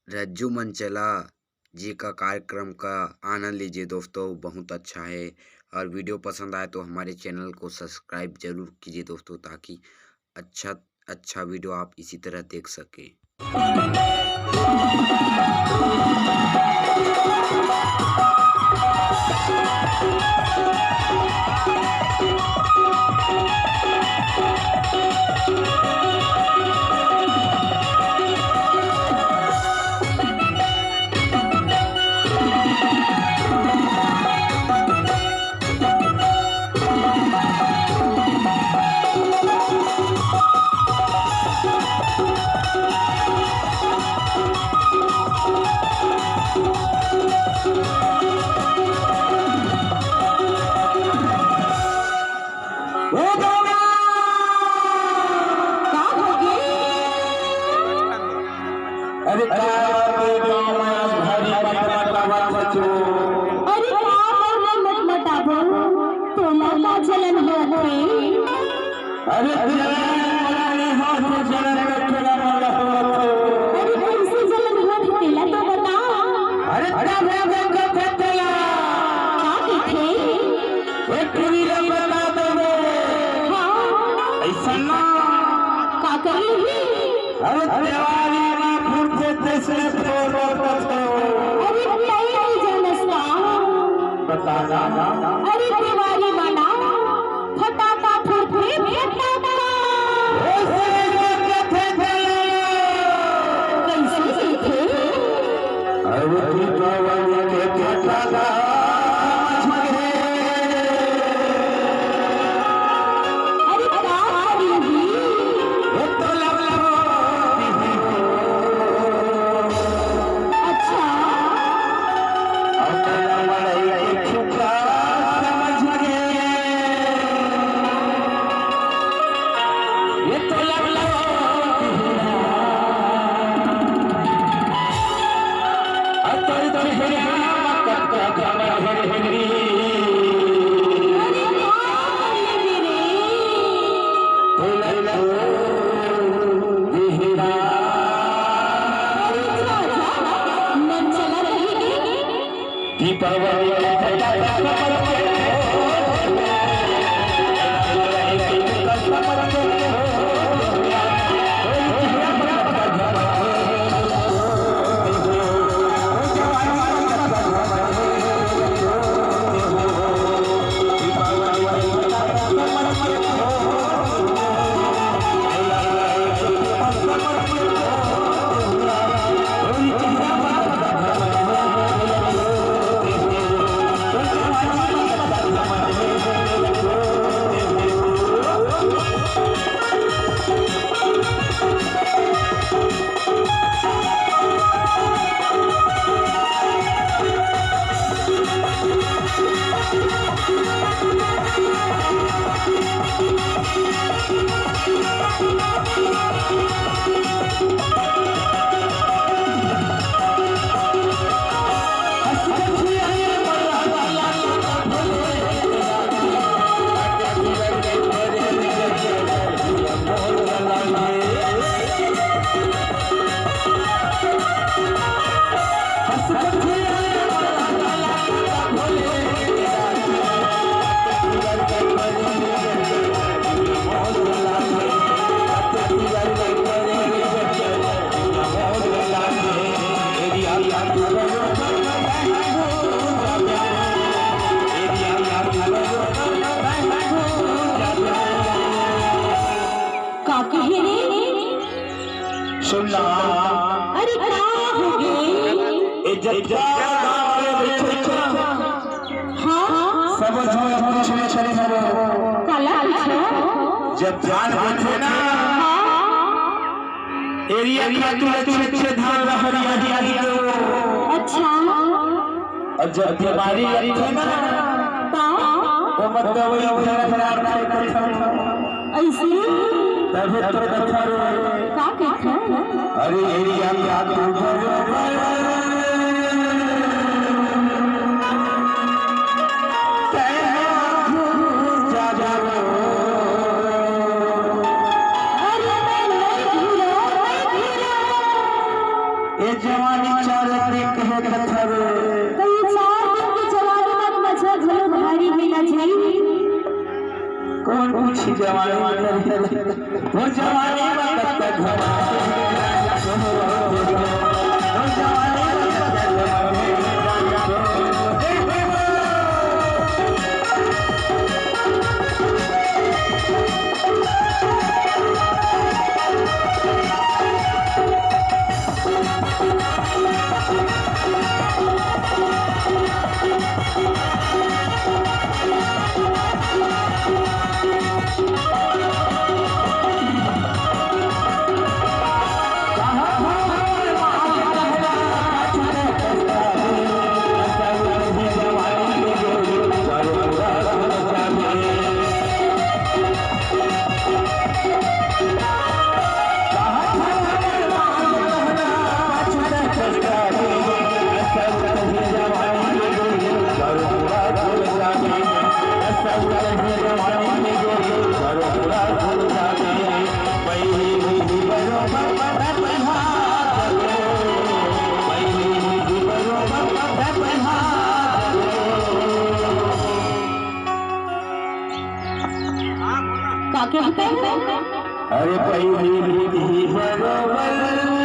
रज्जू मंचला जी का कार्यक्रम का आनंद लीजिए दोस्तों, बहुत अच्छा है। और वीडियो पसंद आए तो हमारे चैनल को सब्सक्राइब जरूर कीजिए दोस्तों, ताकि अच्छा अच्छा वीडियो आप इसी तरह देख सकें। अरे जलन अरे तिवारी बना फटाफा फुरफुरी फटाफा कैसे थे अरे क्या हो गए जब ध्यान बैठे ना एरिया तुझे ध्यान अच्छा और जब बीमारी है ना तो मतलब ऐसे तब तो अरे एरिया ये जवानी चार दिन के पत्थर कई 4 दिन की जवानी मत मजा घलो भारी है ना जी। कौन पूछी जवानी वो जवानी वक्त घमा क्या कहते हैं? अरे पहली बरोबर